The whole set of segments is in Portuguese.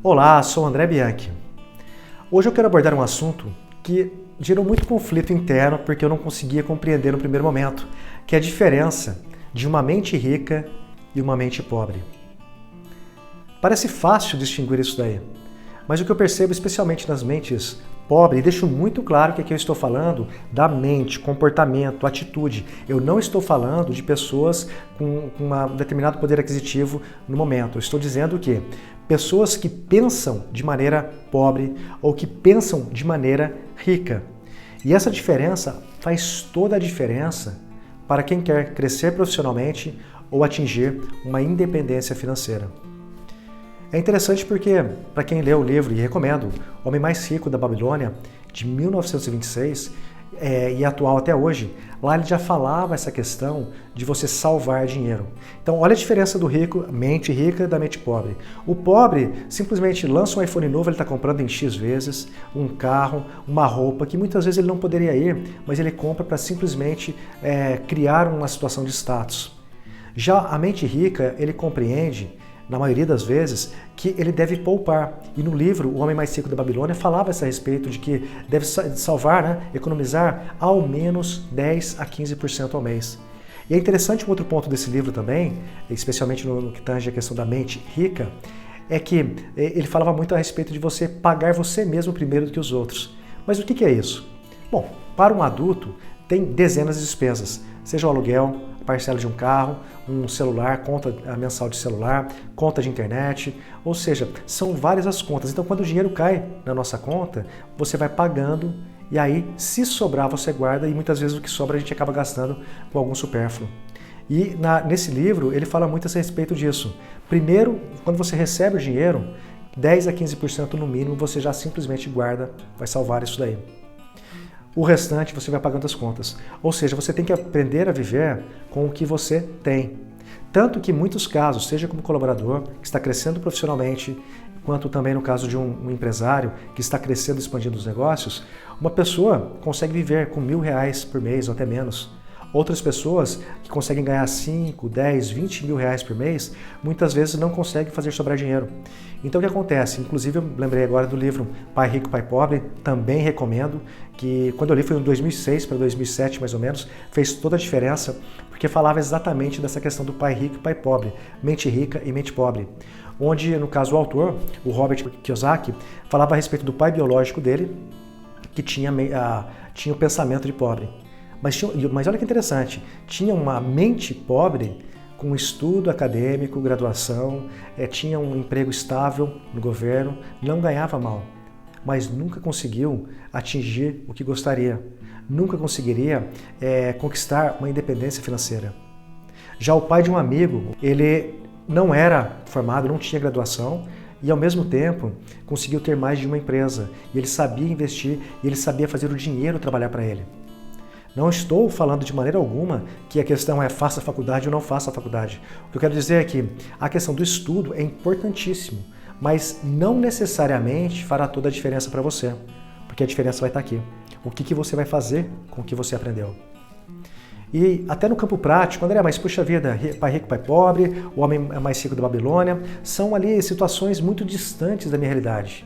Olá, sou André Bianchi. Hoje eu quero abordar um assunto que gerou muito conflito interno porque eu não conseguia compreender no primeiro momento, que é a diferença de uma mente rica e uma mente pobre. Parece fácil distinguir isso daí, mas o que eu percebo especialmente nas mentes pobres, e deixo muito claro que aqui eu estou falando da mente, comportamento, atitude. Eu não estou falando de pessoas com um determinado poder aquisitivo no momento. Eu estou dizendo que pessoas que pensam de maneira pobre ou que pensam de maneira rica. E essa diferença faz toda a diferença para quem quer crescer profissionalmente ou atingir uma independência financeira. É interessante porque, para quem lê o livro, e recomendo, O Homem Mais Rico da Babilônia, de 1926, e atual até hoje, lá ele já falava essa questão de você salvar dinheiro. Então, olha a diferença do rico, mente rica, da mente pobre. O pobre simplesmente lança um iPhone novo, ele está comprando em X vezes, um carro, uma roupa, que muitas vezes ele não poderia ir, mas ele compra para simplesmente criar uma situação de status. Já a mente rica, ele compreende, na maioria das vezes, que ele deve poupar. E no livro, O Homem Mais Rico da Babilônia falava a respeito de que deve salvar, economizar ao menos 10 a 15% ao mês. E é interessante um outro ponto desse livro também, especialmente no que tange a questão da mente rica, é que ele falava muito a respeito de você pagar você mesmo primeiro do que os outros. Mas o que é isso? Bom, para um adulto, tem dezenas de despesas, seja o aluguel, parcela de um carro, um celular, conta mensal de celular, conta de internet, ou seja, são várias as contas. Então, quando o dinheiro cai na nossa conta, você vai pagando e aí, se sobrar, você guarda e muitas vezes o que sobra a gente acaba gastando com algum supérfluo. E nesse livro, ele fala muito a respeito disso. Primeiro, quando você recebe o dinheiro, 10 a 15% no mínimo, você já simplesmente guarda, vai salvar isso daí. O restante você vai pagando as contas. Ou seja, você tem que aprender a viver com o que você tem. Tanto que em muitos casos, seja como colaborador, que está crescendo profissionalmente, quanto também no caso de um empresário que está crescendo e expandindo os negócios, uma pessoa consegue viver com R$1.000 por mês ou até menos. Outras pessoas que conseguem ganhar 5, 10, 20 mil reais por mês, muitas vezes não conseguem fazer sobrar dinheiro. Então o que acontece? Inclusive eu lembrei agora do livro Pai Rico, Pai Pobre, também recomendo, que quando eu li foi em 2006 para 2007 mais ou menos, fez toda a diferença, porque falava exatamente dessa questão do pai rico e pai pobre, mente rica e mente pobre. Onde, no caso, o autor, o Robert Kiyosaki, falava a respeito do pai biológico dele, que tinha o pensamento de pobre. Mas olha que interessante, tinha uma mente pobre com estudo acadêmico, graduação, tinha um emprego estável no governo, não ganhava mal, mas nunca conseguiu atingir o que gostaria, nunca conseguiria conquistar uma independência financeira. Já o pai de um amigo, ele não era formado, não tinha graduação, e ao mesmo tempo conseguiu ter mais de uma empresa, e ele sabia investir, e ele sabia fazer o dinheiro trabalhar para ele. Não estou falando de maneira alguma que a questão é faça a faculdade ou não faça a faculdade. O que eu quero dizer é que a questão do estudo é importantíssimo, mas não necessariamente fará toda a diferença para você, porque a diferença vai estar aqui. O que você vai fazer com o que você aprendeu? E até no campo prático, André, mas puxa vida, pai rico, pai pobre, o homem mais rico da Babilônia, são ali situações muito distantes da minha realidade.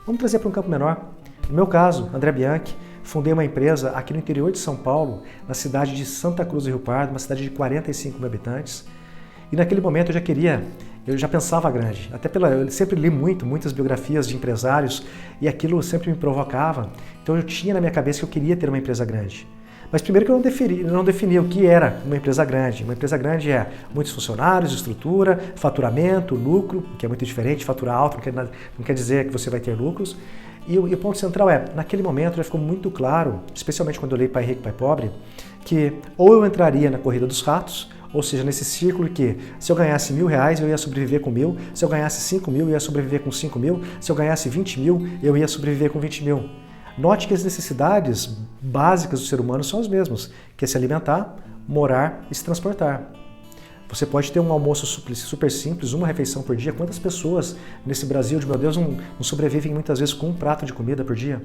Vamos trazer para um campo menor. No meu caso, André Bianchi, fundei uma empresa aqui no interior de São Paulo, na cidade de Santa Cruz do Rio Pardo, uma cidade de 45 mil habitantes. E naquele momento eu já pensava grande. Eu sempre li muitas biografias de empresários e aquilo sempre me provocava. Então eu tinha na minha cabeça que eu queria ter uma empresa grande. Mas primeiro que eu não definia o que era uma empresa grande. Uma empresa grande é muitos funcionários, estrutura, faturamento, lucro, que é muito diferente. Faturar alto não quer dizer que você vai ter lucros. E o ponto central naquele momento já ficou muito claro, especialmente quando eu li Pai Rico, Pai Pobre, que ou eu entraria na corrida dos ratos, ou seja, nesse círculo que se eu ganhasse R$1.000, eu ia sobreviver com 1.000, se eu ganhasse 5 mil, eu ia sobreviver com 5 mil, se eu ganhasse 20 mil, eu ia sobreviver com 20 mil. Note que as necessidades básicas do ser humano são as mesmas, que é se alimentar, morar e se transportar. Você pode ter um almoço super simples, uma refeição por dia. Quantas pessoas nesse Brasil, de meu Deus, não sobrevivem muitas vezes com um prato de comida por dia?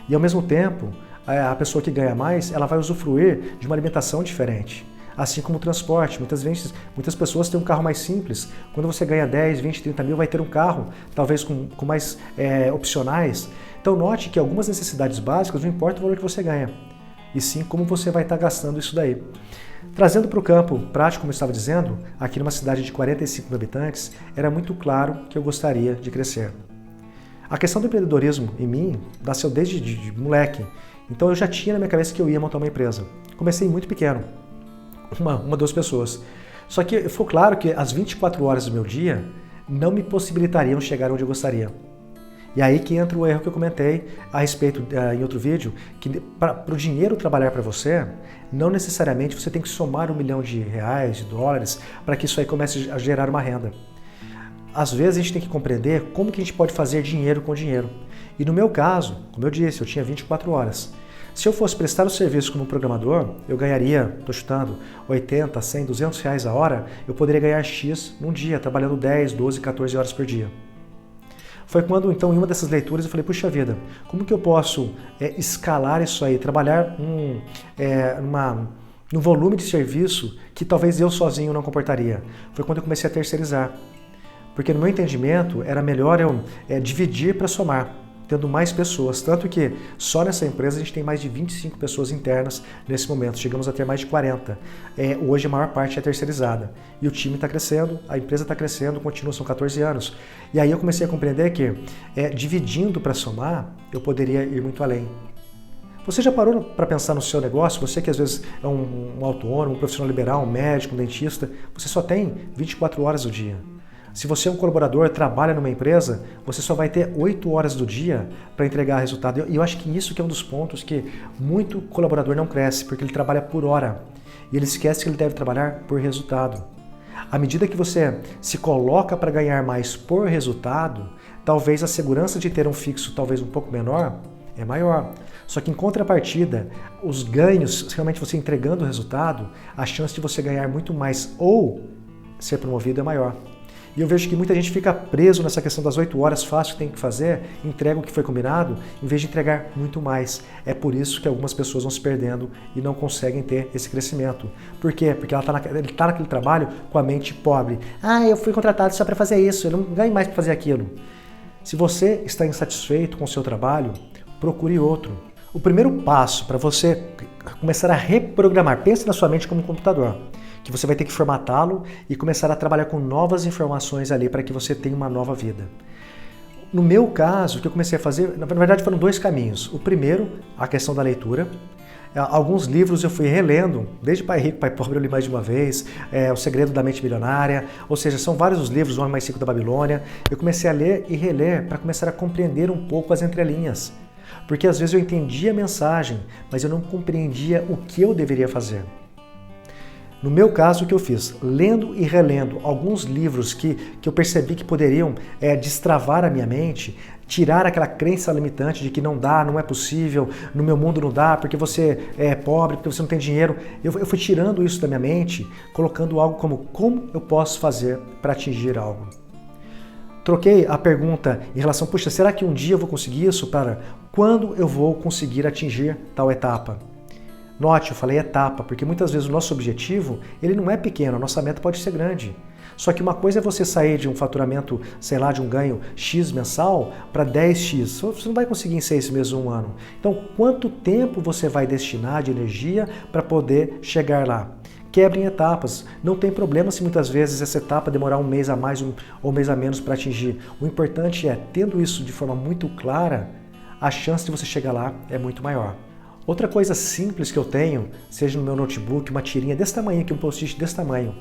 E ao mesmo tempo, a pessoa que ganha mais, ela vai usufruir de uma alimentação diferente. assim como o transporte. Muitas pessoas têm um carro mais simples. Quando você ganha 10, 20, 30 mil, vai ter um carro, talvez com mais opcionais. Então note que algumas necessidades básicas não importa o valor que você ganha, e sim como você vai estar gastando isso daí. Trazendo para o campo prático, como eu estava dizendo, aqui numa cidade de 45 mil habitantes, era muito claro que eu gostaria de crescer. A questão do empreendedorismo em mim nasceu desde de moleque, então eu já tinha na minha cabeça que eu ia montar uma empresa. Comecei muito pequeno, uma 2 pessoas. Só que ficou claro que as 24 horas do meu dia não me possibilitariam chegar onde eu gostaria. E aí que entra o erro que eu comentei a respeito em outro vídeo, que para o dinheiro trabalhar para você, não necessariamente você tem que somar $1 milhão de dólares, para que isso aí comece a gerar uma renda. Às vezes a gente tem que compreender como que a gente pode fazer dinheiro com dinheiro. E no meu caso, como eu disse, eu tinha 24 horas. Se eu fosse prestar o serviço como programador, eu ganharia, estou chutando, 80, 100, 200 reais a hora, eu poderia ganhar X num dia, trabalhando 10, 12, 14 horas por dia. Foi quando, então, em uma dessas leituras eu falei, puxa vida, como que eu posso escalar isso aí, trabalhar num volume de serviço que talvez eu sozinho não comportaria? Foi quando eu comecei a terceirizar. Porque no meu entendimento era melhor eu dividir para somar, tendo mais pessoas. Tanto que só nessa empresa a gente tem mais de 25 pessoas internas nesse momento. Chegamos a ter mais de 40. Hoje a maior parte é terceirizada. E o time está crescendo, a empresa está crescendo, continua, são 14 anos. E aí eu comecei a compreender que dividindo para somar, eu poderia ir muito além. Você já parou para pensar no seu negócio? Você que às vezes é um autônomo, um profissional liberal, um médico, um dentista, você só tem 24 horas do dia. Se você é um colaborador, trabalha numa empresa, você só vai ter 8 horas do dia para entregar resultado. E eu acho que isso que é um dos pontos que muito colaborador não cresce, porque ele trabalha por hora. E ele esquece que ele deve trabalhar por resultado. À medida que você se coloca para ganhar mais por resultado, talvez a segurança de ter um fixo talvez um pouco menor é maior. Só que em contrapartida, os ganhos, realmente você entregando o resultado, a chance de você ganhar muito mais ou ser promovido é maior. E eu vejo que muita gente fica preso nessa questão das 8 horas, fácil que tem que fazer, entrega o que foi combinado, em vez de entregar muito mais. É por isso que algumas pessoas vão se perdendo e não conseguem ter esse crescimento. Por quê? Porque ele está naquele trabalho com a mente pobre. Eu fui contratado só para fazer isso, eu não ganho mais para fazer aquilo. Se você está insatisfeito com o seu trabalho, procure outro. O primeiro passo para você começar a reprogramar, pense na sua mente como um computador, que você vai ter que formatá-lo e começar a trabalhar com novas informações ali para que você tenha uma nova vida. No meu caso, o que eu comecei a fazer, na verdade foram 2 caminhos. O primeiro, a questão da leitura. Alguns livros eu fui relendo, desde Pai Rico, Pai Pobre eu li mais de uma vez, O Segredo da Mente Milionária, ou seja, são vários os livros, O Homem Mais Rico da Babilônia. Eu comecei a ler e reler para começar a compreender um pouco as entrelinhas. Porque às vezes eu entendia a mensagem, mas eu não compreendia o que eu deveria fazer. No meu caso, o que eu fiz? Lendo e relendo alguns livros que eu percebi que poderiam destravar a minha mente, tirar aquela crença limitante de que não dá, não é possível, no meu mundo não dá, porque você é pobre, porque você não tem dinheiro. Eu fui tirando isso da minha mente, colocando algo como eu posso fazer para atingir algo. Troquei a pergunta em relação, puxa, será que um dia eu vou conseguir isso? Para quando eu vou conseguir atingir tal etapa? Note, eu falei etapa, porque muitas vezes o nosso objetivo, ele não é pequeno, a nossa meta pode ser grande. Só que uma coisa é você sair de um faturamento, sei lá, de um ganho X mensal para 10X. Você não vai conseguir em 6 meses ou 1 ano. Então, quanto tempo você vai destinar de energia para poder chegar lá? Quebre em etapas. Não tem problema se muitas vezes essa etapa demorar um mês a mais ou um mês a menos para atingir. O importante é, tendo isso de forma muito clara, a chance de você chegar lá é muito maior. Outra coisa simples que eu tenho, seja no meu notebook, uma tirinha desse tamanho aqui, um post-it desse tamanho,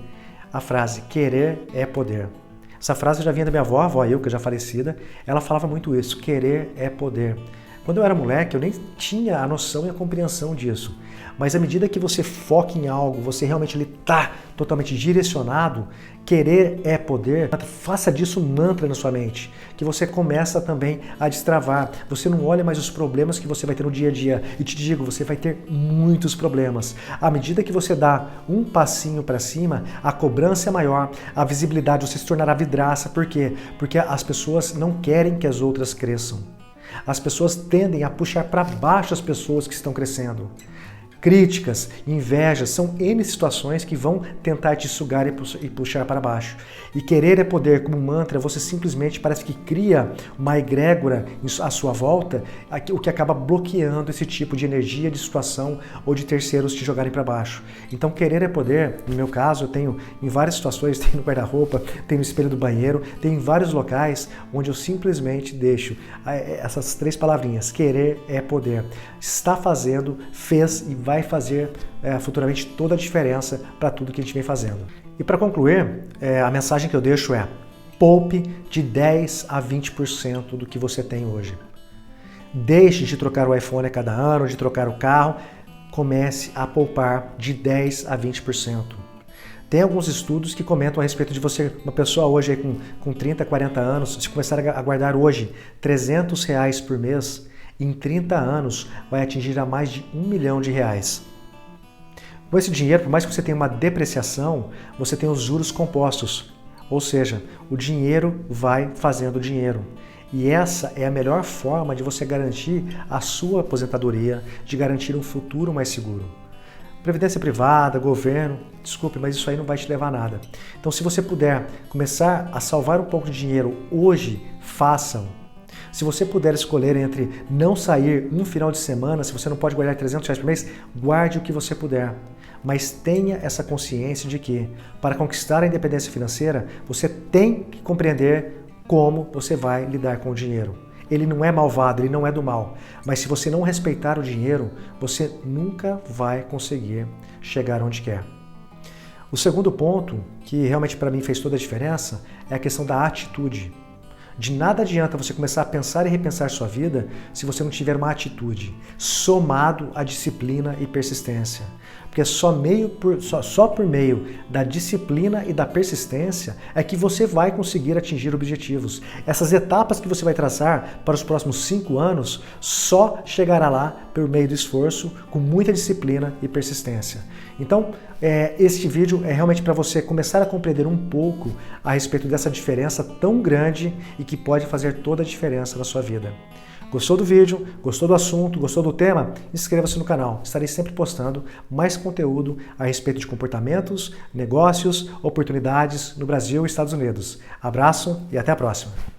a frase, querer é poder. Essa frase já vinha da minha avó, a avó Ilka, já falecida, ela falava muito isso, querer é poder. Quando eu era moleque, eu nem tinha a noção e a compreensão disso. Mas à medida que você foca em algo, você realmente está totalmente direcionado, querer é poder, faça disso um mantra na sua mente, que você começa também a destravar. Você não olha mais os problemas que você vai ter no dia a dia. E te digo, você vai ter muitos problemas. À medida que você dá um passinho para cima, a cobrança é maior, a visibilidade, você se tornará vidraça. Por quê? Porque as pessoas não querem que as outras cresçam. As pessoas tendem a puxar para baixo as pessoas que estão crescendo. Críticas, invejas, são N situações que vão tentar te sugar e puxar para baixo. E querer é poder, como mantra, você simplesmente parece que cria uma egrégora à sua volta, o que acaba bloqueando esse tipo de energia, de situação ou de terceiros te jogarem para baixo. Então querer é poder, no meu caso, eu tenho em várias situações, tenho no guarda-roupa, tenho no espelho do banheiro, tenho em vários locais onde eu simplesmente deixo essas 3 palavrinhas, querer é poder. Está fazendo, fez e vai fazer futuramente toda a diferença para tudo que a gente vem fazendo. E para concluir, a mensagem que eu deixo é: poupe de 10 a 20% do que você tem hoje. Deixe de trocar o iPhone a cada ano, de trocar o carro, comece a poupar de 10 a 20%. Tem alguns estudos que comentam a respeito de você, uma pessoa hoje aí com 30, 40 anos, se começar a guardar hoje R$300 por mês, em 30 anos vai atingir a mais de R$1 milhão. Com esse dinheiro, por mais que você tenha uma depreciação, você tem os juros compostos, ou seja, o dinheiro vai fazendo dinheiro. E essa é a melhor forma de você garantir a sua aposentadoria, de garantir um futuro mais seguro. Previdência privada, governo, desculpe, mas isso aí não vai te levar a nada. Então, se você puder começar a salvar um pouco de dinheiro hoje, façam. Se você puder escolher entre não sair um final de semana, se você não pode guardar R$300 por mês, guarde o que você puder. Mas tenha essa consciência de que, para conquistar a independência financeira, você tem que compreender como você vai lidar com o dinheiro. Ele não é malvado, ele não é do mal. Mas se você não respeitar o dinheiro, você nunca vai conseguir chegar onde quer. O segundo ponto, que realmente para mim fez toda a diferença, é a questão da atitude. De nada adianta você começar a pensar e repensar sua vida se você não tiver uma atitude, somado à disciplina e persistência. Porque só por meio da disciplina e da persistência é que você vai conseguir atingir objetivos. Essas etapas que você vai traçar para os próximos 5 anos só chegará lá por meio do esforço, com muita disciplina e persistência. Então, este vídeo é realmente para você começar a compreender um pouco a respeito dessa diferença tão grande e que pode fazer toda a diferença na sua vida. Gostou do vídeo? Gostou do assunto? Gostou do tema? Inscreva-se no canal. Estarei sempre postando mais conteúdo a respeito de comportamentos, negócios, oportunidades no Brasil e Estados Unidos. Abraço e até a próxima!